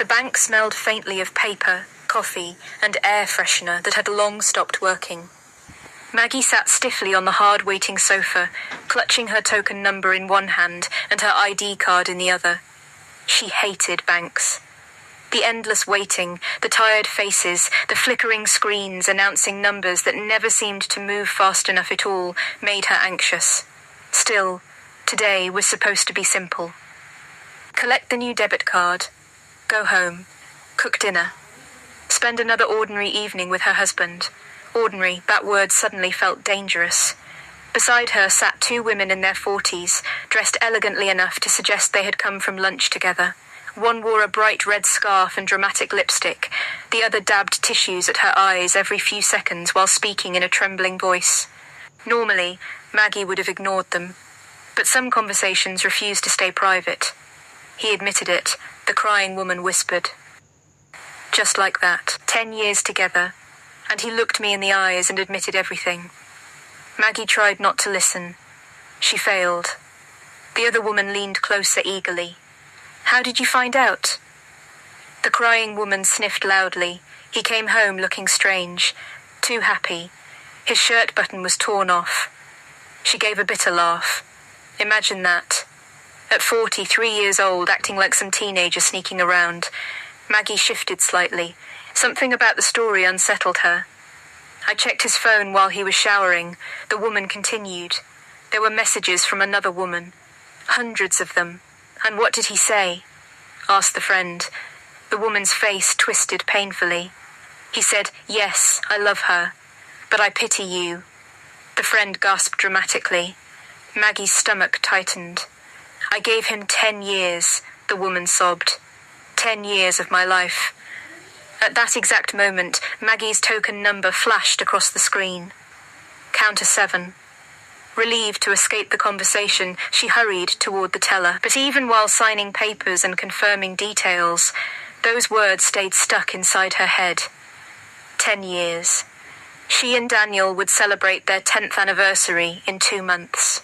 The bank smelled faintly of paper, coffee, and air freshener that had long stopped working. Maggie sat stiffly on the hard-waiting sofa, clutching her token number in one hand and her ID card in the other. She hated banks. The endless waiting, the tired faces, the flickering screens announcing numbers that never seemed to move fast enough at all made her anxious. Still, today was supposed to be simple. Collect the new debit card, go home, cook dinner, spend another ordinary evening with her husband. Ordinary, that word suddenly felt dangerous. Beside her sat two women in their 40s, dressed elegantly enough to suggest they had come from lunch together. One wore a bright red scarf and dramatic lipstick. The other dabbed tissues at her eyes every few seconds while speaking in a trembling voice. Normally, Maggie would have ignored them. But some conversations refused to stay private. He admitted it. The crying woman whispered. Just like that, 10 years together. And he looked me in the eyes and admitted everything. Maggie tried not to listen. She failed. The other woman leaned closer eagerly. How did you find out? The crying woman sniffed loudly. He came home looking strange, too happy. His shirt button was torn off. She gave a bitter laugh. Imagine that. At 40, 3 years old, acting like some teenager sneaking around. Maggie shifted slightly. Something about the story unsettled her. I checked his phone while he was showering. The woman continued. There were messages from another woman. Hundreds of them. And what did he say? Asked the friend. The woman's face twisted painfully. He said, yes, I love her. But I pity you. The friend gasped dramatically. Maggie's stomach tightened. I gave him 10 years, the woman sobbed. 10 years of my life. At that exact moment, Maggie's token number flashed across the screen. Counter 7. Relieved to escape the conversation, she hurried toward the teller. But even while signing papers and confirming details, those words stayed stuck inside her head. 10 years. She and Daniel would celebrate their 10th anniversary in 2 months.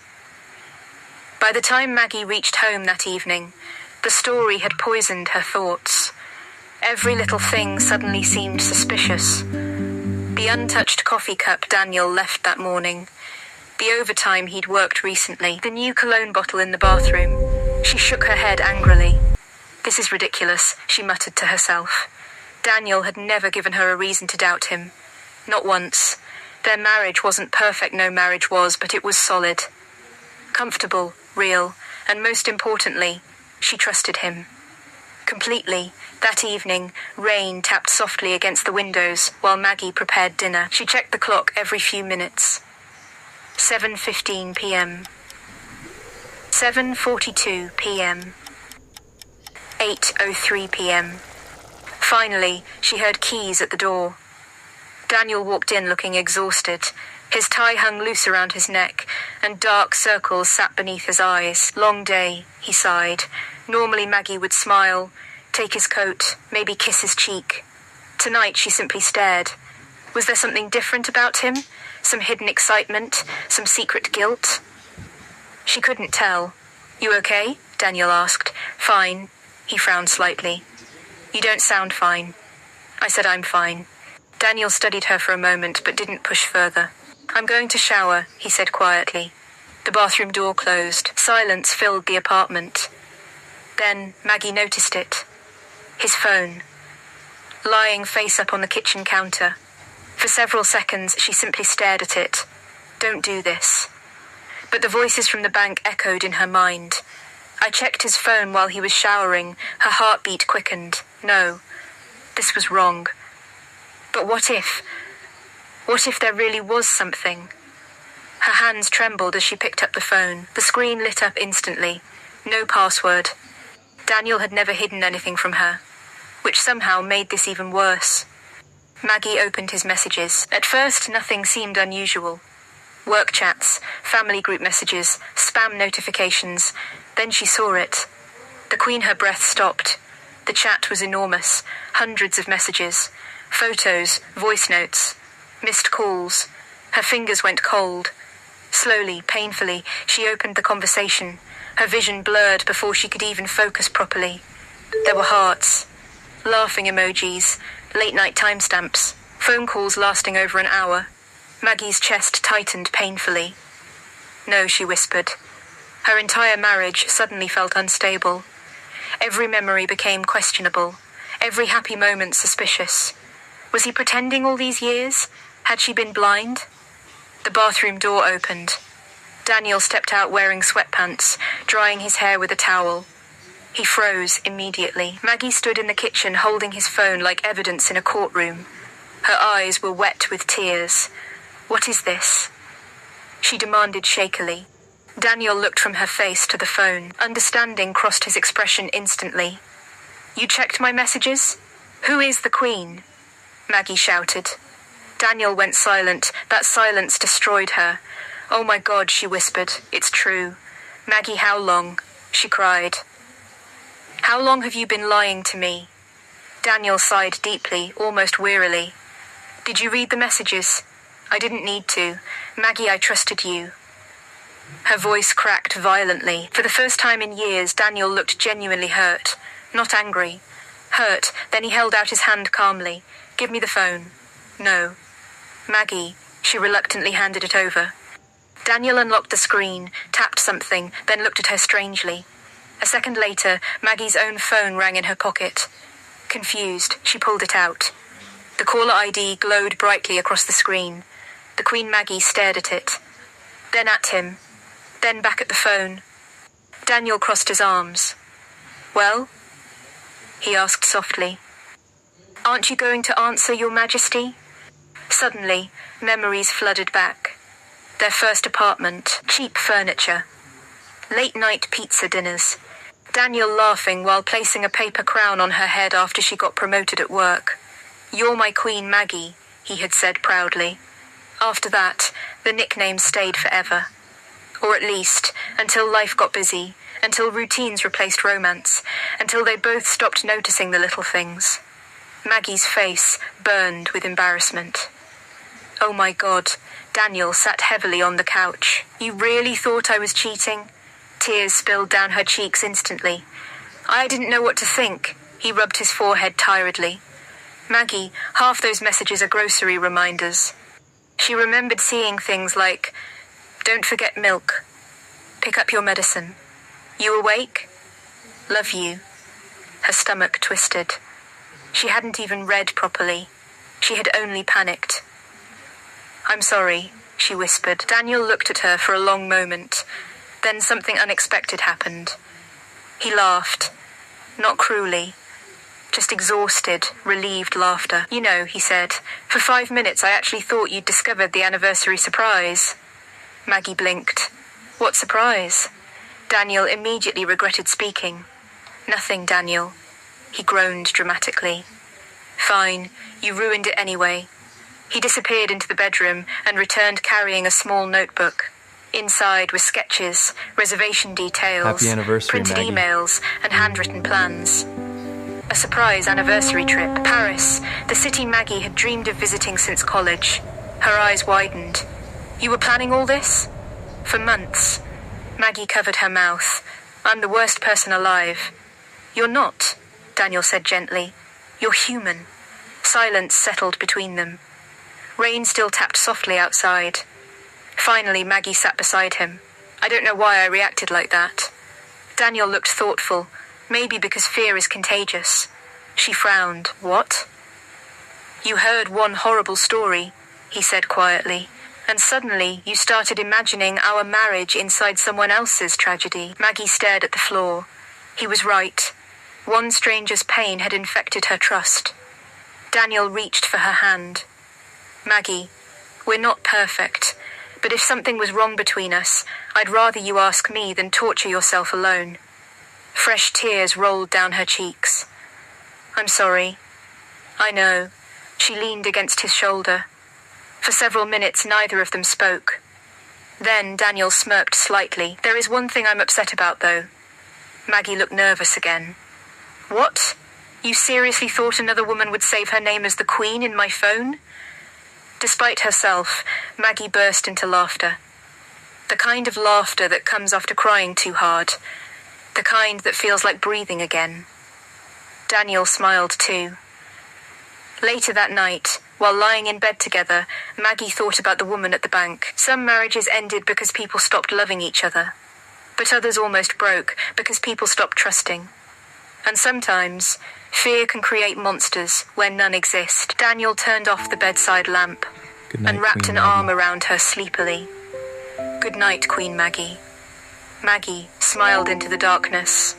By the time Maggie reached home that evening, the story had poisoned her thoughts. Every little thing suddenly seemed suspicious. The untouched coffee cup Daniel left that morning. The overtime he'd worked recently. The new cologne bottle in the bathroom. She shook her head angrily. This is ridiculous, she muttered to herself. Daniel had never given her a reason to doubt him. Not once. Their marriage wasn't perfect, no marriage was, but it was solid. Comfortable, real, and most importantly, she trusted him. Completely. That evening, rain tapped softly against the windows while Maggie prepared dinner. She checked the clock every few minutes. 7:15 p.m. 7:42 p.m. 8:03 p.m. Finally, she heard keys at the door. Daniel walked in looking exhausted. His tie hung loose around his neck, and dark circles sat beneath his eyes. Long day, he sighed. Normally Maggie would smile, take his coat, maybe kiss his cheek. Tonight she simply stared. Was there something different about him? Some hidden excitement? Some secret guilt? She couldn't tell. You okay? Daniel asked. Fine. He frowned slightly. You don't sound fine. I said I'm fine. Daniel studied her for a moment but didn't push further. I'm going to shower, he said quietly. The bathroom door closed. Silence filled the apartment. Then Maggie noticed it. His phone. Lying face up on the kitchen counter. For several seconds, she simply stared at it. Don't do this. But the voices from the bank echoed in her mind. I checked his phone while he was showering. Her heartbeat quickened. No, this was wrong. But what if? What if there really was something? Her hands trembled as she picked up the phone. The screen lit up instantly. No password. Daniel had never hidden anything from her, which somehow made this even worse. Maggie opened his messages. At first, nothing seemed unusual. Work chats, family group messages, spam notifications. Then she saw it. The Queen, her breath stopped. The chat was enormous. Hundreds of messages. Photos, voice notes, missed calls. Her fingers went cold. Slowly, painfully, she opened the conversation. Her vision blurred before she could even focus properly. There were hearts. Laughing emojis, late-night timestamps, phone calls lasting over an hour. Maggie's chest tightened painfully. No, she whispered. Her entire marriage suddenly felt unstable. Every memory became questionable. Every happy moment suspicious. Was he pretending all these years? Had she been blind? The bathroom door opened. Daniel stepped out wearing sweatpants, drying his hair with a towel. He froze immediately. Maggie stood in the kitchen holding his phone like evidence in a courtroom. Her eyes were wet with tears. What is this? She demanded shakily. Daniel looked from her face to the phone. Understanding crossed his expression instantly. You checked my messages? Who is the Queen? Maggie shouted. Daniel went silent. That silence destroyed her. Oh my God, she whispered. It's true. Maggie, how long? She cried. How long have you been lying to me? Daniel sighed deeply, almost wearily. Did you read the messages? I didn't need to. Maggie, I trusted you. Her voice cracked violently. For the first time in years, Daniel looked genuinely hurt. Not angry. Hurt. Then he held out his hand calmly. Give me the phone. No. Maggie. She reluctantly handed it over. Daniel unlocked the screen, tapped something, then looked at her strangely. A second later, Maggie's own phone rang in her pocket. Confused, she pulled it out. The caller ID glowed brightly across the screen. The Queen Maggie stared at it. Then at him. Then back at the phone. Daniel crossed his arms. Well? He asked softly. Aren't you going to answer, Your Majesty? Suddenly, memories flooded back. Their first apartment, cheap furniture. Late-night pizza dinners. Daniel laughing while placing a paper crown on her head after she got promoted at work. You're my Queen Maggie, he had said proudly. After that, the nickname stayed forever. Or at least, until life got busy, until routines replaced romance, until they both stopped noticing the little things. Maggie's face burned with embarrassment. Oh my God, Daniel sat heavily on the couch. You really thought I was cheating? Tears spilled down her cheeks instantly. I didn't know what to think. He rubbed his forehead tiredly. Maggie, half those messages are grocery reminders. She remembered seeing things like, don't forget milk. Pick up your medicine. You awake? Love you. Her stomach twisted. She hadn't even read properly. She had only panicked. I'm sorry, she whispered. Daniel looked at her for a long moment. Then something unexpected happened. He laughed. Not cruelly. Just exhausted, relieved laughter. You know, he said, for 5 minutes I actually thought you'd discovered the anniversary surprise. Maggie blinked. What surprise? Daniel immediately regretted speaking. Nothing, Daniel. He groaned dramatically. Fine, you ruined it anyway. He disappeared into the bedroom and returned carrying a small notebook. Inside were sketches, reservation details, Happy anniversary, printed Maggie. emails, and handwritten plans. A surprise anniversary trip. Paris, the city Maggie had dreamed of visiting since college. Her eyes widened. You were planning all this? For months. Maggie covered her mouth. I'm the worst person alive. You're not, Daniel said gently. You're human. Silence settled between them. Rain still tapped softly outside. Finally, Maggie sat beside him. I don't know why I reacted like that. Daniel looked thoughtful, maybe because fear is contagious. She frowned. What? You heard one horrible story, he said quietly, and suddenly you started imagining our marriage inside someone else's tragedy. Maggie stared at the floor. He was right. One stranger's pain had infected her trust. Daniel reached for her hand. Maggie, we're not perfect, but if something was wrong between us, I'd rather you ask me than torture yourself alone. Fresh tears rolled down her cheeks. I'm sorry. I know. She leaned against his shoulder. For several minutes, neither of them spoke. Then Daniel smirked slightly. There is one thing I'm upset about, though. Maggie looked nervous again. What? You seriously thought another woman would save her name as the Queen in my phone? Despite herself, Maggie burst into laughter. The kind of laughter that comes after crying too hard. The kind that feels like breathing again. Daniel smiled too. Later that night, while lying in bed together, Maggie thought about the woman at the bank. Some marriages ended because people stopped loving each other, but others almost broke because people stopped trusting. And sometimes, fear can create monsters where none exist. Daniel turned off the bedside lamp and wrapped an arm around her sleepily. "Good night, Queen Maggie." Maggie smiled into the darkness.